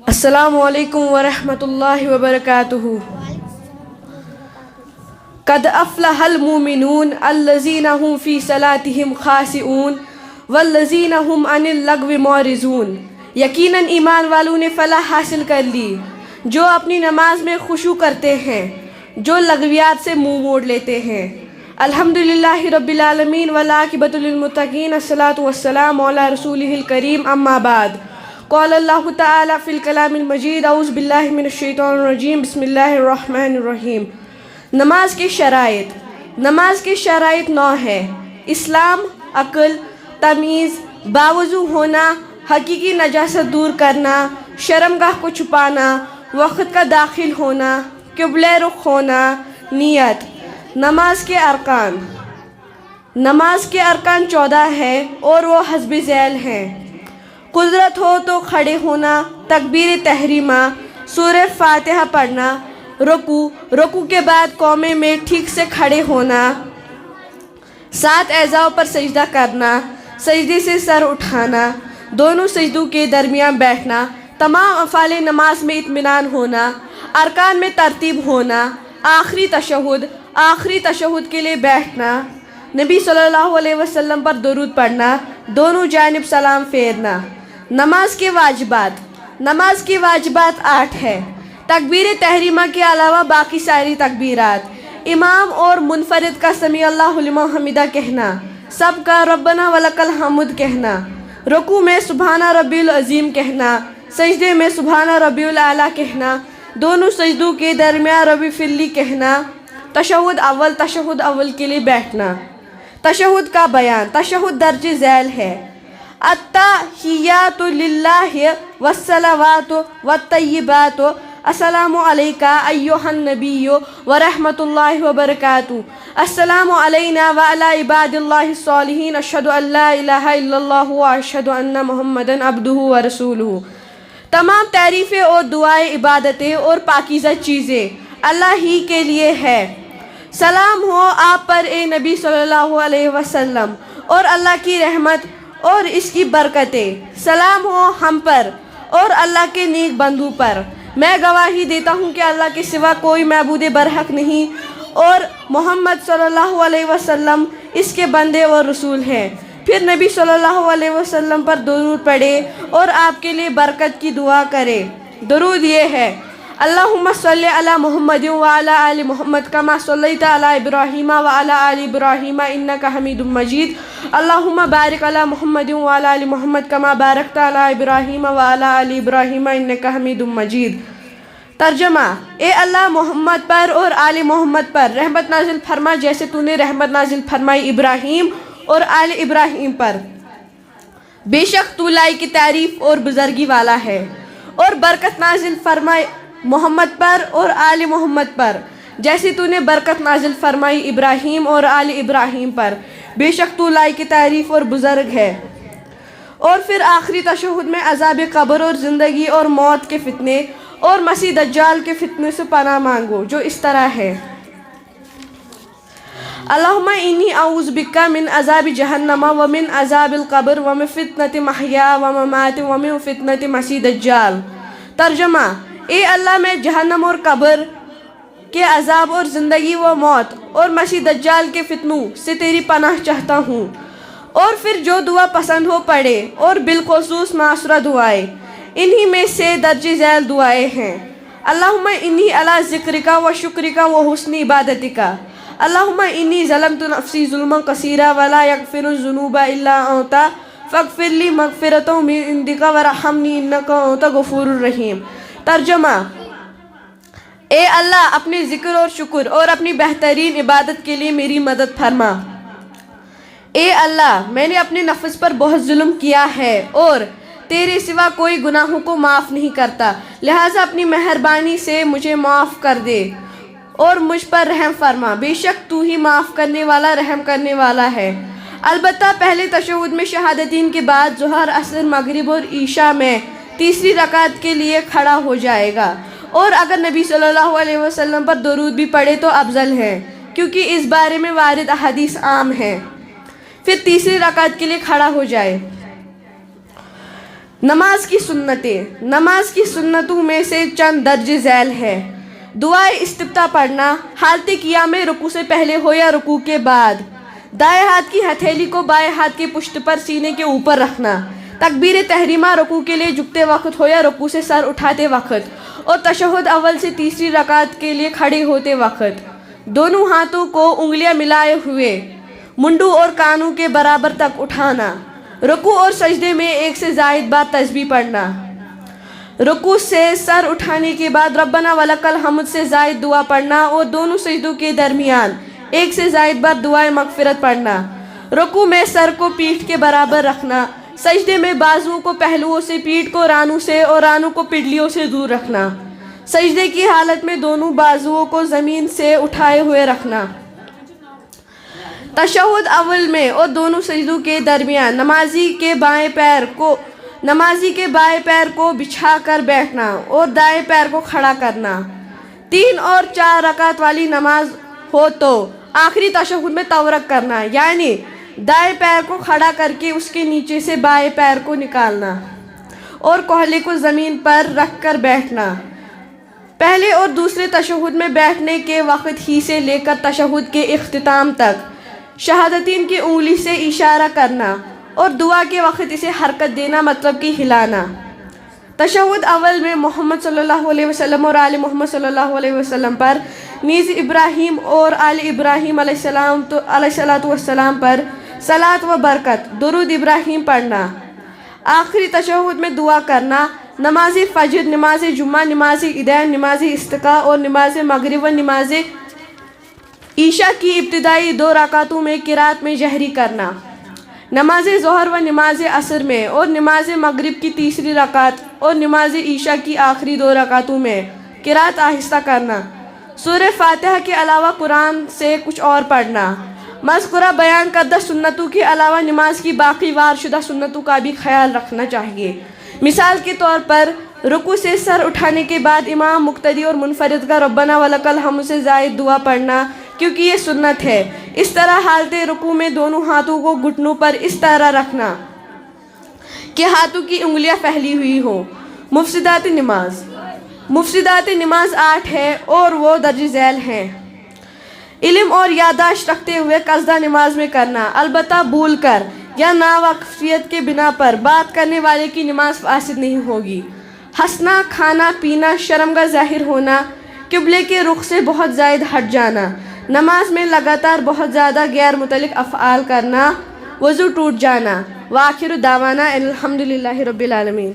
السلام علیکم ورحمۃ اللہ وبرکاتہ۔ قد افلح المؤمنون الذین هم فی صلاتهم خاشعون والذین هم عن اللغو معرضون۔ یقیناً ایمان والوں نے فلاح حاصل کر لی جو اپنی نماز میں خشوع کرتے ہیں، جو لغویات سے منہ موڑ لیتے ہیں۔ الحمدللہ رب العالمین والعاقبۃ للمتقین، الصلاۃ والسلام علی رسولہ الکریم، اما بعد۔ قال اللہ تعالی فی الکلام المجید، اعوذ باللہ من الشیطان الرجیم، بسم اللہ الرحمن الرحیم۔ نماز کی شرائط 9 ہے: اسلام، عقل، تمیز، باوضو ہونا، حقیقی نجاست دور کرنا، شرمگاہ کو چھپانا، وقت کا داخل ہونا، قبلہ رخ ہونا، نیت۔ نماز کے ارکان 14 ہے اور وہ حسب ذیل ہیں: قدرت ہو تو کھڑے ہونا، تکبیر تحریمہ، سورہ فاتحہ پڑھنا، رکوع کے بعد قومے میں ٹھیک سے کھڑے ہونا، 7 اعضاء پر سجدہ کرنا، سجدے سے سر اٹھانا، دونوں سجدوں کے درمیان بیٹھنا، تمام افعال نماز میں اطمینان ہونا، ارکان میں ترتیب ہونا، آخری تشہد کے لیے بیٹھنا، نبی صلی اللہ علیہ وسلم پر درود پڑھنا، دونوں جانب سلام پھیرنا۔ نماز کی واجبات 8 ہے: تکبیر تحریمہ کے علاوہ باقی ساری تکبیرات، امام اور منفرد کا سمیع اللہ لمن حمدہ کہنا، سب کا ربنا ولک الحمد کہنا، رکوع میں سبحان ربی العظیم کہنا، سجدے میں سبحان ربی الاعلیٰ کہنا، دونوں سجدوں کے درمیان ربی فلی کہنا، تشہد اول کے لیے بیٹھنا۔ تشہد کا بیان۔ تشہد درج ذیل ہے: التحیات للہ والصلوات والطیبات، السلام علیکہ ایہا النبی ورحمۃ اللہ وبرکاتہ، السلام علینا وعلی عباد اللہ الصالحین، اشہد ان لا الہ الا اللہ واشہد ان محمدا عبدہ ورسولہ۔ تمام تعریفیں اور دعائیں، عبادتیں اور پاکیزہ چیزیں اللہ ہی کے لیے ہے۔ سلام ہو آپ پر اے نبی صلی اللہ علیہ وسلم، اور اللہ کی رحمت اور اس کی برکتیں۔ سلام ہو ہم پر اور اللہ کے نیک بندوں پر۔ میں گواہی دیتا ہوں کہ اللہ کے سوا کوئی معبود برحق نہیں، اور محمد صلی اللہ علیہ وسلم اس کے بندے اور رسول ہیں۔ پھر نبی صلی اللہ علیہ وسلم پر درود پڑھے اور آپ کے لیے برکت کی دعا کرے۔ درود یہ ہے: اللہم صلی علی محمد وعلی آل محمد کما صلیت علی ابراہیم وعلی آل ابراہیم انک حمید مجید، اللہم بارک علی محمد وعلی آل محمد کما بارکت علی ابراہیم وعلی آل ابراہیم انک حمید مجید۔ ترجمہ: اے اللہ، محمد پر اور آل محمد پر رحمت نازل فرما جیسے تو نے رحمت نازل فرمائی ابراہیم اور آل ابراہیم پر۔ بے شک تو لائق کی تعریف اور بزرگی والا ہے، اور برکت نازل فرمائے محمد پر اور آل محمد پر جیسے تو نے برکت نازل فرمائی ابراہیم اور آل ابراہیم پر۔ بے شک تو لائق کی تعریف اور بزرگ ہے۔ اور پھر آخری تشہد میں عذاب قبر اور زندگی اور موت کے فتنے اور مسیح دجال کے فتنے سے پناہ مانگو، جو اس طرح ہے: اللہم انی اعوذ بک من عذاب جہنم ومن عذاب القبر ومن فتنۃ محیا وممات ومن فتنۃ مسیح دجال۔ ترجمہ: اے اللہ، میں جہنم اور قبر کے عذاب اور زندگی و موت اور مسیح دجال کے فتنوں سے تیری پناہ چاہتا ہوں۔ اور پھر جو دعا پسند ہو پڑھے، اور بالخصوص معاصرہ دعائیں، انہی میں سے درج ذیل دعائیں ہیں: اللہم انی علی ذکرک و شکرک و حسن عبادتک، اللہم انی ظلمت نفسی ظلما کثیرا ولا یغفر الذنوب الا انت فاغفر لی مغفرۃ من عندک ورحمنی انک انت غفور الرحیم۔ ترجمہ: اے اللہ، اپنے ذکر اور شکر اور اپنی بہترین عبادت کے لیے میری مدد فرما۔ اے اللہ، میں نے اپنے نفس پر بہت ظلم کیا ہے، اور تیرے سوا کوئی گناہوں کو معاف نہیں کرتا، لہٰذا اپنی مہربانی سے مجھے معاف کر دے اور مجھ پر رحم فرما۔ بے شک تو ہی معاف کرنے والا، رحم کرنے والا ہے۔ البتہ پہلے تشہد میں شہادتین کے بعد ظہر، عصر، مغرب اور عشاء میں تیسری رکعت کے لیے کھڑا ہو جائے گا، اور اگر نبی صلی اللہ علیہ وسلم پر درود بھی پڑھے تو افضل ہے، کیونکہ اس بارے میں وارد احادیث عام ہیں۔ پھر تیسری رکعت کے لیے کھڑا ہو جائے۔ نماز کی سنتیں، نماز کی سنتوں میں سے چند درج ذیل ہے۔ دعائے استفتاح پڑھنا حالت قیام رکوع سے پہلے ہو یا رکوع کے بعد، دائیں ہاتھ کی ہتھیلی کو بائیں ہاتھ کے پشت پر سینے کے اوپر رکھنا، تکبیر تحریمہ رکوع کے لیے جھکتے وقت ہو یا رکوع سے سر اٹھاتے وقت، اور تشہد اول سے تیسری رکعت کے لیے کھڑے ہوتے وقت دونوں ہاتھوں کو انگلیاں ملائے ہوئے منڈو اور کانوں کے برابر تک اٹھانا، رکوع اور سجدے میں ایک سے زائد بار تسبیح پڑھنا، رکوع سے سر اٹھانے کے بعد ربنا ولک الحمد سے زائد دعا پڑھنا اور دونوں سجدوں کے درمیان ایک سے زائد بار دعائے مغفرت پڑھنا، رکوع میں سر کو پیٹھ کے برابر رکھنا، سجدے میں بازوؤں کو پہلوؤں سے، پیٹھ کو رانوں سے اور رانوں کو پنڈلیوں سے دور رکھنا، سجدے کی حالت میں دونوں بازوؤں کو زمین سے اٹھائے ہوئے رکھنا، تشہد اول میں اور دونوں سجدوں کے درمیان نمازی کے بائیں پیر کو بچھا کر بیٹھنا اور دائیں پیر کو کھڑا کرنا۔ 3 اور 4 رکعت والی نماز ہو تو آخری تشہد میں تورک کرنا، یعنی دائیں پیر کو کھڑا کر کے اس کے نیچے سے بائیں پیر کو نکالنا اور کوہلے کو زمین پر رکھ کر بیٹھنا۔ پہلے اور دوسرے تشہد میں بیٹھنے کے وقت ہی سے لے کر تشہد کے اختتام تک شہادتین کی انگلی سے اشارہ کرنا اور دعا کے وقت اسے حرکت دینا، مطلب کہ ہلانا۔ تشہد اول میں محمد صلی اللہ علیہ وسلم اور آل محمد صلی اللہ علیہ وسلم پر، نیز ابراہیم اور آل ابراہیم علیہ السلام پر صلاۃ و برکت درود ابراہیم پڑھنا۔ آخری تشہد میں دعا کرنا۔ نماز فجر، نماز جمعہ، نماز عیدین، نماز استسقاء اور نماز مغرب و نماز عشاء کی ابتدائی 2 رکعتوں میں قرات میں جہری کرنا۔ نماز ظہر و نماز عصر میں اور نماز مغرب کی تیسری رکعت اور نماز عشاء کی آخری 2 رکعتوں میں قرات آہستہ کرنا۔ سورہ فاتحہ کے علاوہ قرآن سے کچھ اور پڑھنا۔ مذکورہ بیان کردہ سنتوں کے علاوہ نماز کی باقی وار شدہ سنتوں کا بھی خیال رکھنا چاہیے۔ مثال کے طور پر رکوع سے سر اٹھانے کے بعد امام، مقتدی اور منفرد کا ربنا ولک الحمد سے زائد دعا پڑھنا، کیونکہ یہ سنت ہے۔ اس طرح حالت رکوع میں دونوں ہاتھوں کو گھٹنوں پر اس طرح رکھنا کہ ہاتھوں کی انگلیاں پھیلی ہوئی ہوں۔ مفسدات نماز، مفسدات نماز 8 ہے اور وہ درج ذیل ہیں۔ علم اور یادداشت رکھتے ہوئے قصدہ نماز میں کرنا، البتہ بھول کر یا ناواقفیت کے بنا پر بات کرنے والے کی نماز فاسد نہیں ہوگی۔ ہنسنا، کھانا پینا، شرمگاہ ظاہر ہونا، قبلے کے رخ سے بہت زائد ہٹ جانا، نماز میں لگاتار بہت زیادہ غیر متعلق افعال کرنا، وضو ٹوٹ جانا۔ وآخر دعوانا الحمدللہ رب العالمین۔